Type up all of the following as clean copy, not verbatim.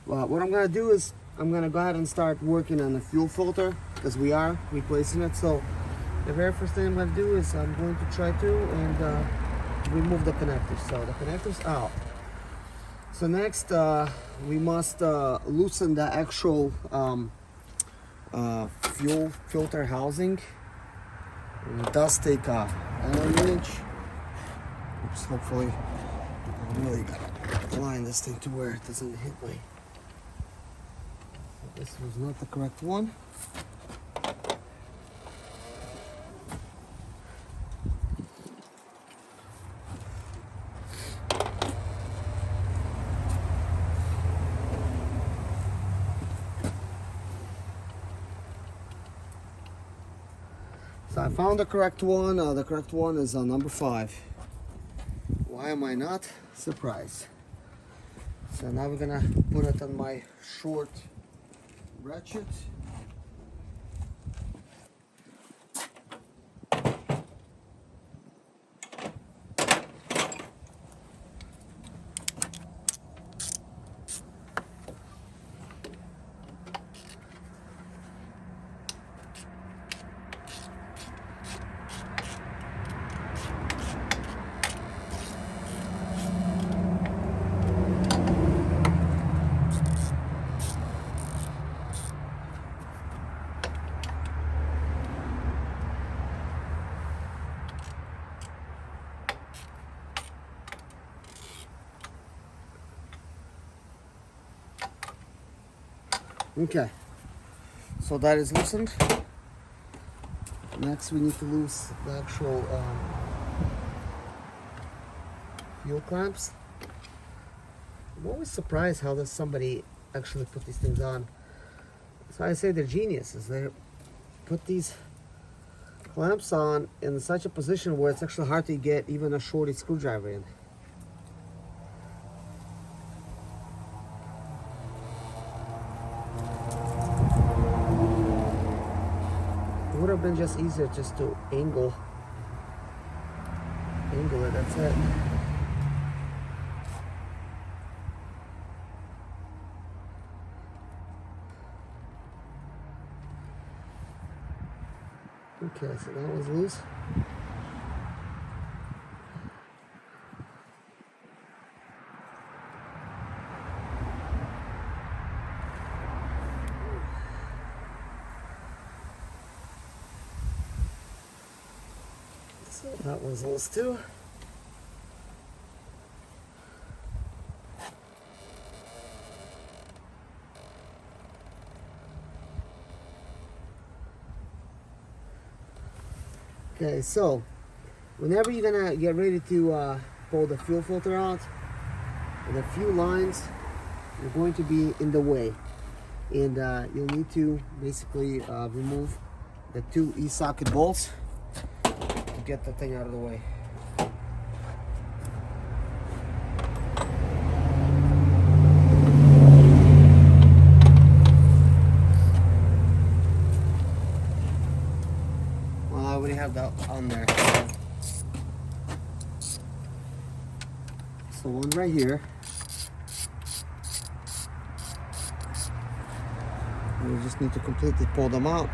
what I'm gonna do is I'm gonna go ahead and start working on the fuel filter because we are replacing it. So the very first thing I'm gonna do is I'm going to try to remove the connectors. So the connectors out. So next we must loosen the actual fuel filter housing. And it does take an inch. Oops, hopefully I'm really gonna align this thing to where it doesn't hit me. This was not the correct one. So I found the correct one. The correct one is number 5. Why am I not surprised? So now we're gonna put it on my short ratchet. Okay, so that is loosened. Next we need to loose the actual fuel clamps. I'm always surprised how does somebody actually put these things on. That's why I say they're geniuses. They put these clamps on in such a position where it's actually hard to get even a shorty screwdriver in. It would have been just easier just to angle it, that's it. Okay, so that was loose. So that was loose too. Okay, so whenever you're gonna get ready to pull the fuel filter out, the few lines are going to be in the way, and you'll need to basically remove the 2 E-socket bolts to get the thing out of the way. Well, I already have that on there. So one right here. We just need to completely pull them out.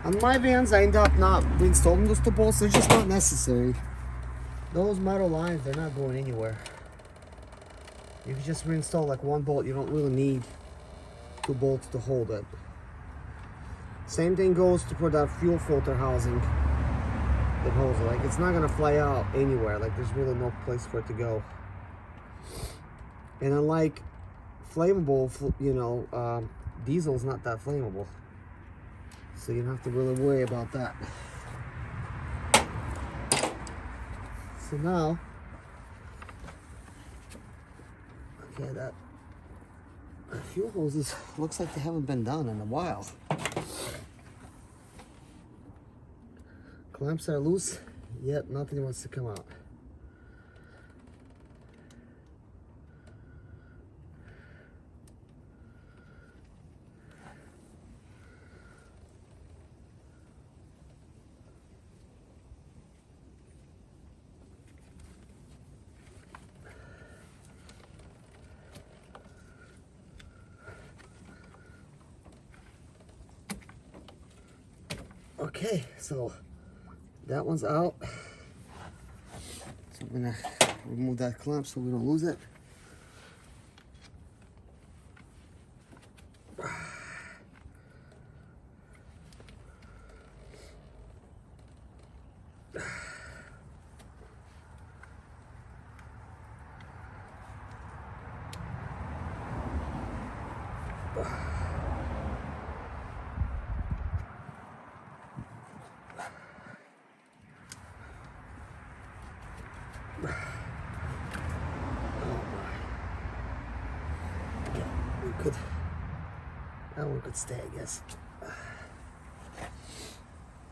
On my vans, I end up not reinstalling those 2 bolts. They're just not necessary. Those metal lines, they're not going anywhere. You can just reinstall like 1 bolt. You don't really need 2 bolts to hold it. Same thing goes for that fuel filter housing that holds it. Like, it's not gonna fly out anywhere. Like, there's really no place for it to go. And unlike flammable, diesel's not that flammable. So you don't have to really worry about that. So now, okay, that fuel hoses looks like they haven't been done in a while. Clamps are loose, yet nothing wants to come out. Okay, so that one's out. So I'm gonna remove that clamp so we don't lose it. That one could stay, I guess.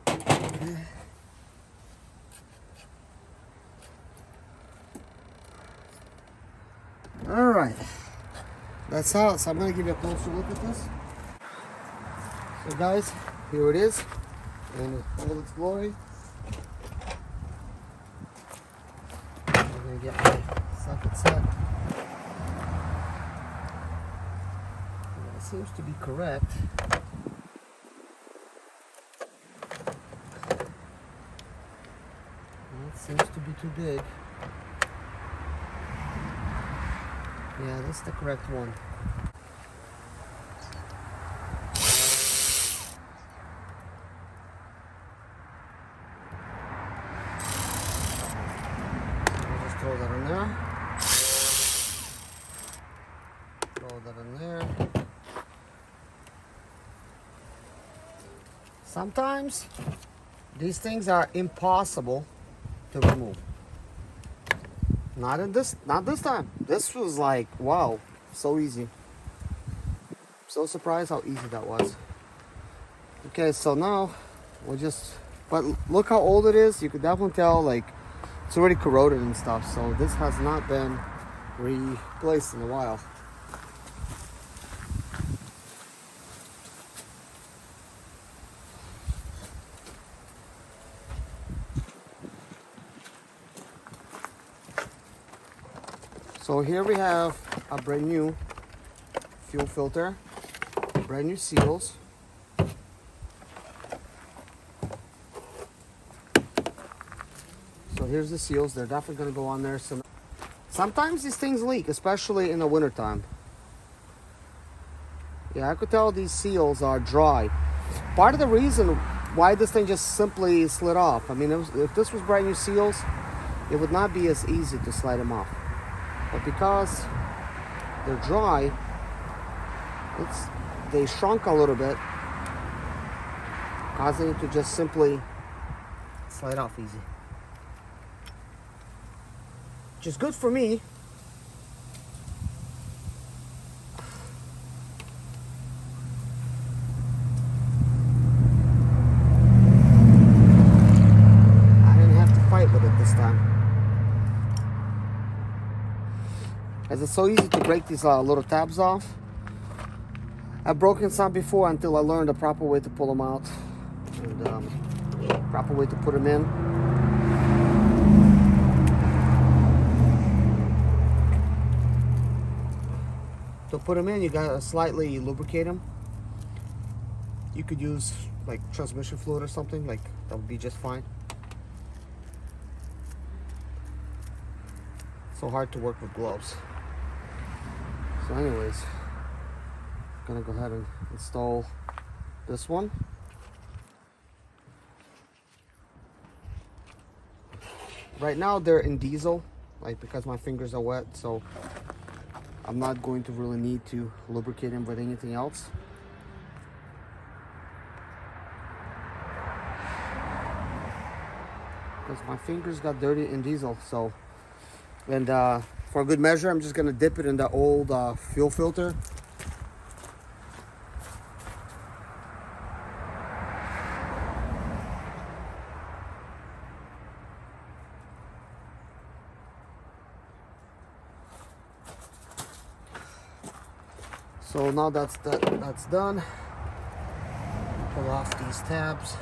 Okay. All right, that's how. So I'm gonna give you a closer look at this. So guys, here it is in all its glory. I'm gonna get my socket set. It seems to be correct. It seems to be too big. Yeah, that's the correct one. I'll just throw that in there. Throw that in there. Sometimes these things are impossible to remove. Not this time. This was like, wow, so easy. So surprised how easy that was. Okay, so now we'll just, but look how old it is. You could definitely tell, like, it's already corroded and stuff. So this has not been replaced in a while. So here we have a brand new fuel filter, brand new seals. So here's the seals. They're definitely going to go on there. So sometimes these things leak, especially in the wintertime. Yeah, I could tell these seals are dry. Part of the reason why this thing just simply slid off. I mean, if this was brand new seals, it would not be as easy to slide them off. But because they're dry, they shrunk a little bit, causing it to just simply slide off easy. Which is good for me. I didn't have to fight with it this time. As it's so easy to break these little tabs off. I've broken some before until I learned the proper way to pull them out and proper way to put them in. To put them in, you gotta slightly lubricate them. You could use like transmission fluid or something, like that would be just fine. So hard to work with gloves. So anyways, I'm gonna go ahead and install this one. Right now they're in diesel, like because my fingers are wet, so I'm not going to really need to lubricate them with anything else. Because my fingers got dirty in diesel, so. And for a good measure, I'm just gonna dip it in the old fuel filter. So now that's done. Pull off these tabs.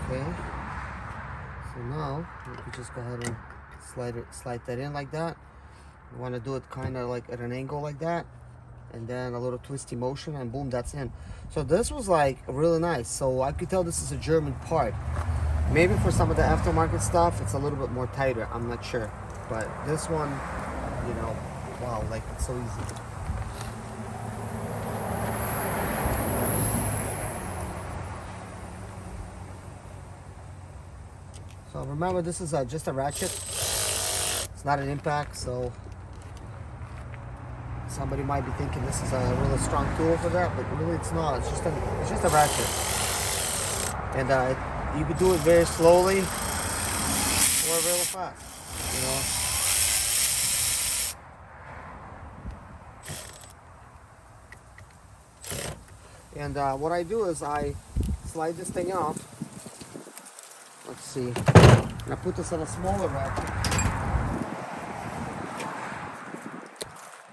Okay. So now we can just go ahead and slide that in like that. You want to do it kind of like at an angle like that, and then a little twisty motion, and boom, that's in. So this was like really nice. So I could tell this is a German part. Maybe for some of the aftermarket stuff, it's a little bit more tighter. I'm not sure, but this one, you know, wow, like it's so easy. So remember, this is just a ratchet. It's not an impact, so somebody might be thinking this is a really strong tool for that, but really it's not. It's just a ratchet, and you could do it very slowly or really fast. You know. And what I do is I slide this thing off. Let's see. And I put this on a smaller ratchet,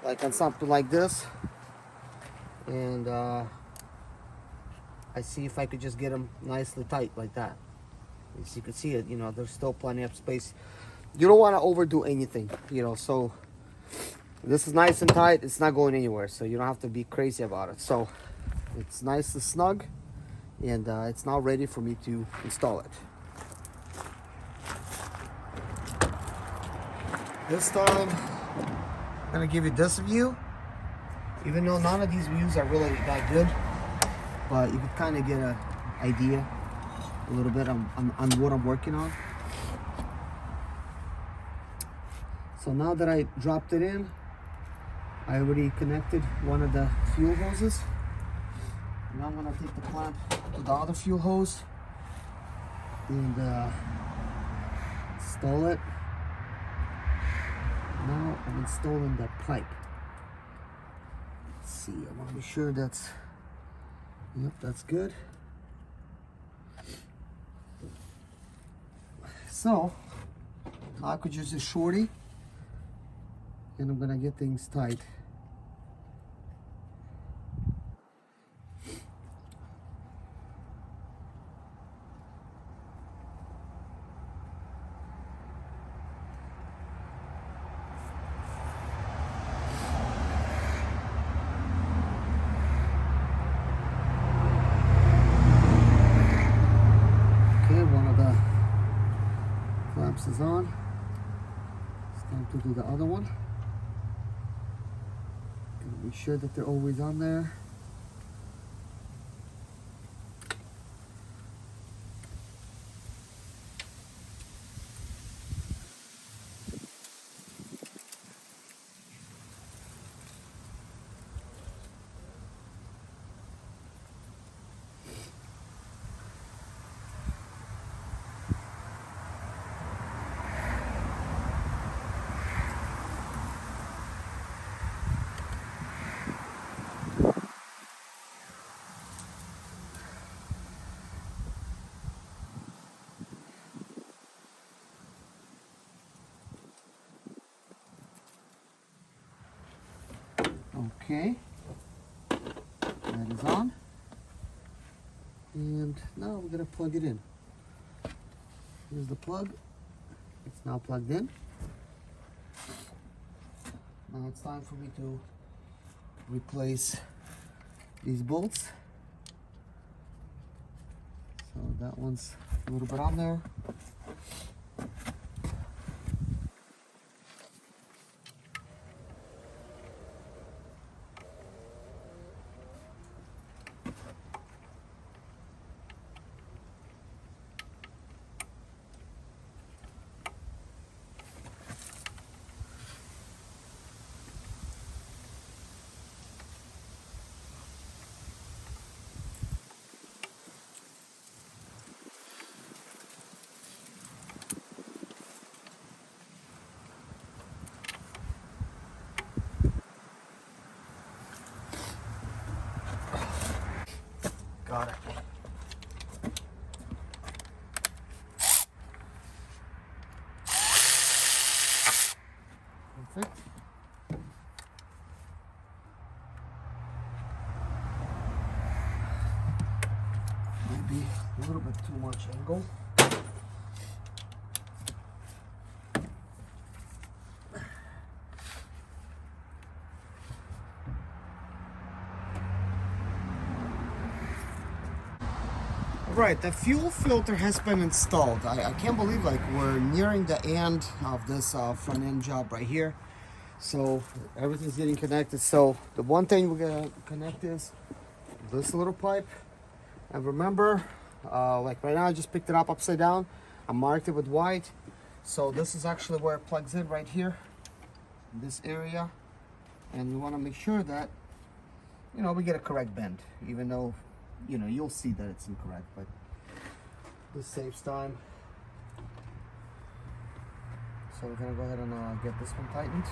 like on something like this, and I see if I could just get them nicely tight like that. As you can see it, you know, there's still plenty of space. You don't want to overdo anything, you know, so this is nice and tight. It's not going anywhere, so you don't have to be crazy about it. So it's nice and snug, and it's now ready for me to install it. This time, I'm gonna give you this view, even though none of these views are really that good, but you can kind of get an idea a little bit on what I'm working on. So now that I dropped it in, I already connected one of the fuel hoses. Now I'm gonna take the clamp to the other fuel hose and install it. Now I'm installing that pipe. Let's see, I want to be sure that's, yep, that's good. So I could use a shorty, and I'm gonna get things tight. Is on. It's time to do the other one. Gotta make sure that they're always on there. Okay, that is on, and now we're gonna plug it in. Here's the plug. It's now plugged in. Now it's time for me to replace these bolts. So that one's a little bit on there. Perfect. Maybe a little bit too much angle. Right, the fuel filter has been installed. I can't believe like we're nearing the end of this front end job right here. So everything's getting connected. So the one thing we're gonna connect is this little pipe. And remember, like right now I just picked it up upside down. I marked it with white. So this is actually where it plugs in right here, in this area. And we wanna make sure that, you know, we get a correct bend, even though, you know, you'll see that it's incorrect, but this saves time. So we're gonna go ahead and get this one tightened.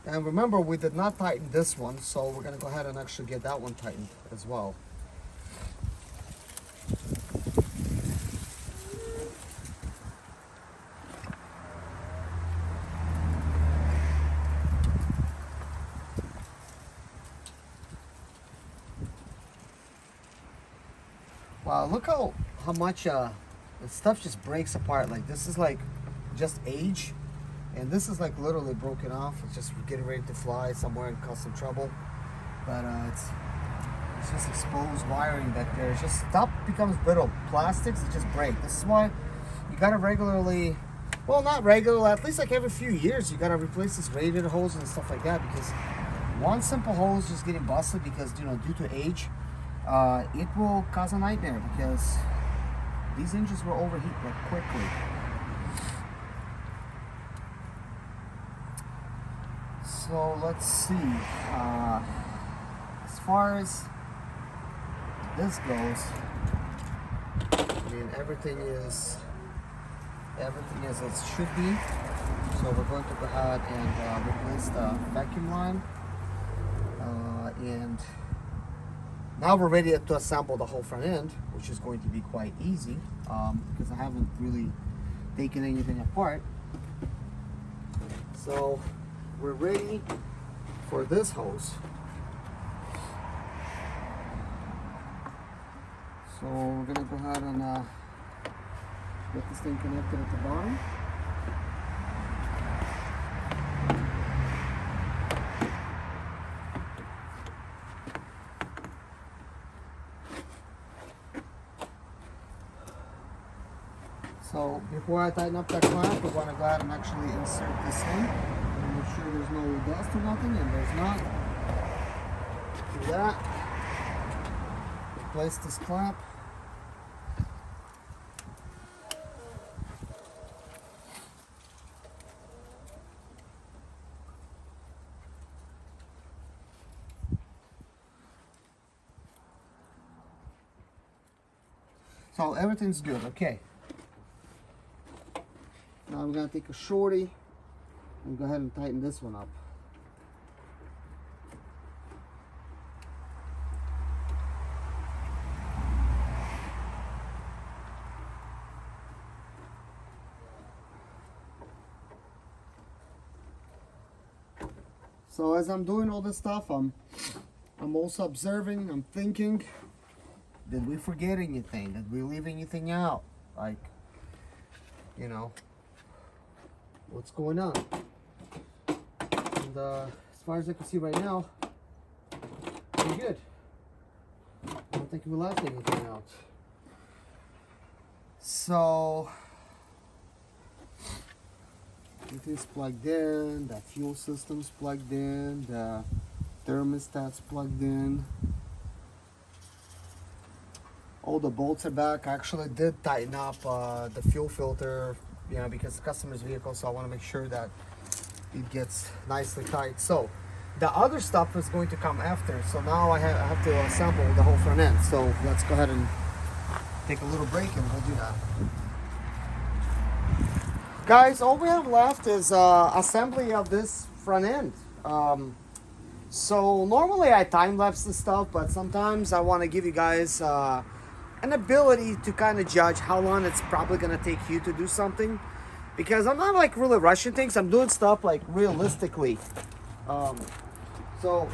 And remember, we did not tighten this one, so we're gonna go ahead and actually get that one tightened as well. Wow, look how much the stuff just breaks apart. Like this is like just age, and this is like literally broken off. It's just getting ready to fly somewhere and cause some trouble. But it's just exposed wiring back there. It's just stuff becomes brittle. Plastics, it just break. This is why you gotta regularly, well, not regularly, at least like every few years, you gotta replace this radiator hose and stuff like that, because one simple hose just getting busted because, you know, due to age, it will cause a nightmare because these engines will overheat like quickly. So let's see. As far as this goes, I mean everything is as it should be. So we're going to go ahead and replace the vacuum line, and now we're ready to assemble the whole front end, which is going to be quite easy because I haven't really taken anything apart. So we're ready for this hose. So we're gonna go ahead and get this thing connected at the bottom. So before I tighten up that clamp, we want to go ahead and actually insert this in and make sure there's no dust or nothing, and there's not. Do that. Replace this clamp. So everything's good, okay. Now I'm gonna take a shorty and go ahead and tighten this one up. So as I'm doing all this stuff, I'm also observing, I'm thinking, did we forget anything? Did we leave anything out? Like, you know, what's going on? And as far as I can see right now, we're good. I don't think we left anything out. So everything's plugged in, the fuel system's plugged in, the thermostat's plugged in. All the bolts are back. I actually did tighten up the fuel filter, you know, because it's a customer's vehicle, so I want to make sure that it gets nicely tight. So the other stuff is going to come after. So now I have to assemble the whole front end. So let's go ahead and take a little break and we'll do that. Guys, all we have left is assembly of this front end. So normally I time lapse this stuff, but sometimes I want to give you guys an ability to kind of judge how long it's probably gonna take you to do something, because I'm not like really rushing things. I'm doing stuff like realistically. Um, so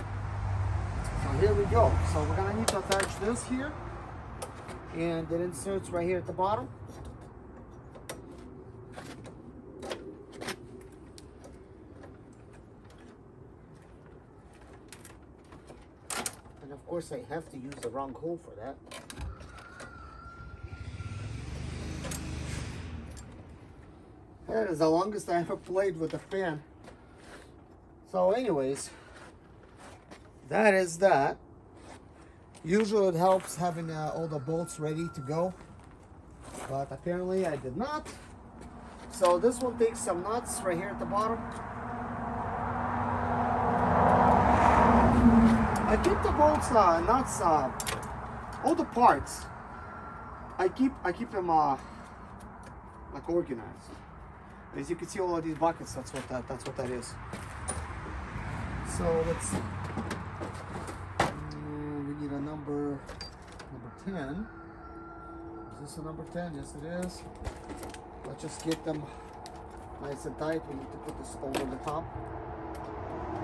here we go. So we're gonna need to attach this here, and it inserts right here at the bottom. And of course I have to use the wrong hole for that. That is the longest I ever played with a fan. So anyways, that is that. Usually it helps having all the bolts ready to go, but apparently I did not. So this one takes some nuts right here at the bottom. I keep the bolts, nuts, all the parts. I keep them like organized. As you can see, all of these buckets. That's what that is. So let's. We need a number 10. Is this a number 10? Yes, it is. Let's just get them nice and tight. We need to put this over the top.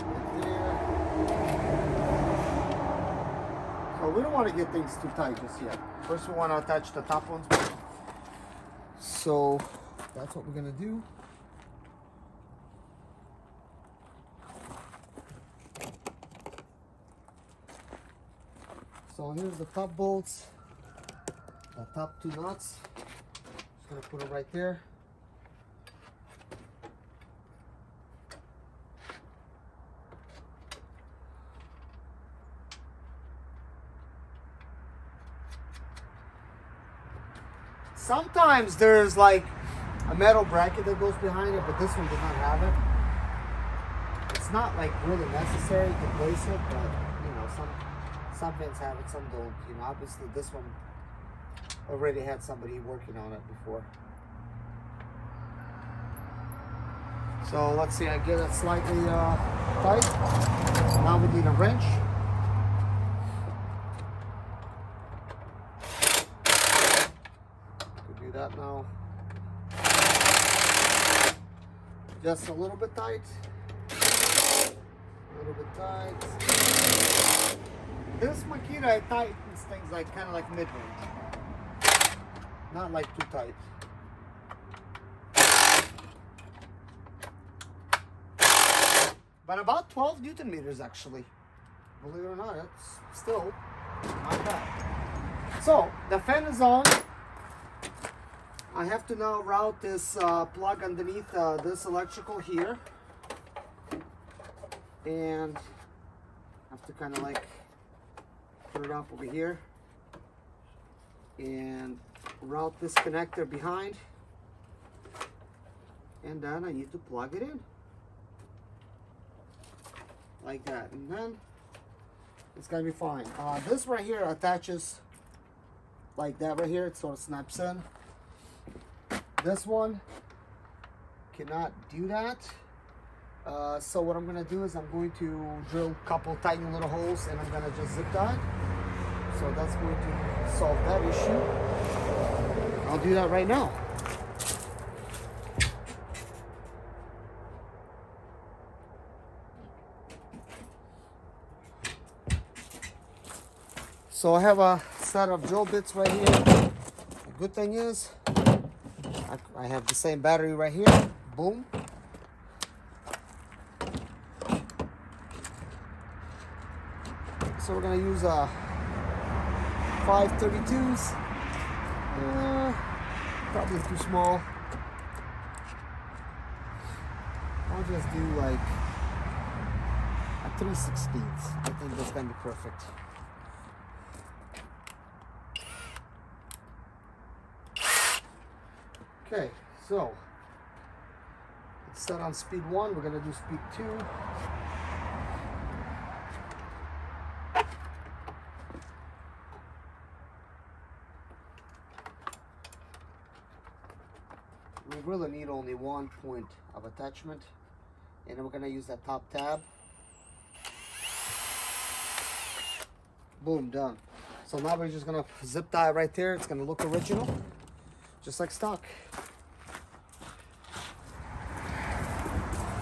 Right there. So we don't want to get things too tight just yet. First we want to attach the top ones. So that's what we're going to do. So here's the top bolts, the top two nuts. Just going to put them right there. Sometimes there's like a metal bracket that goes behind it, but this one does not have it. It's not like really necessary to place it, but you know, some vents have it, some don't. You know, obviously this one already had somebody working on it before. So let's see, I get it slightly tight. Now we need a wrench. Do that now. Just a little bit tight. A little bit tight. This Makita tightens things like kind of like mid-range, not like too tight. But about 12 Newton meters actually. Believe it or not, it's still not bad. So the fan is on. I have to now route this plug underneath this electrical here, and I have to kind of like put it up over here and route this connector behind, and then I need to plug it in like that, and then it's gonna be fine. This right here attaches like that right here. It sort of snaps in. This one cannot do that. So what I'm gonna do is I'm going to drill a couple tiny little holes, and I'm gonna just zip tie. So that's going to solve that issue. I'll do that right now. So I have a set of drill bits right here. The good thing is I have the same battery right here. Boom. So we're gonna use 532s. Probably too small. I'll just do like a 3/16. I think that's gonna be perfect. Okay, so it's set on speed 1. We're gonna do speed 2. We really need only one point of attachment, and then we're gonna use that top tab. Boom, done. So now we're just gonna zip tie right there. It's gonna look original, just like stock.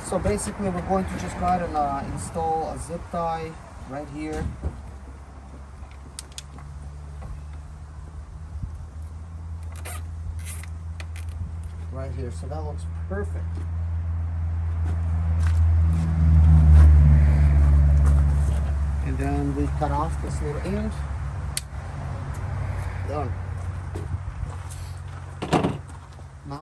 So basically we're going to just go ahead and install a zip tie right here. Right here, so that looks perfect. And then we cut off this little end. Done.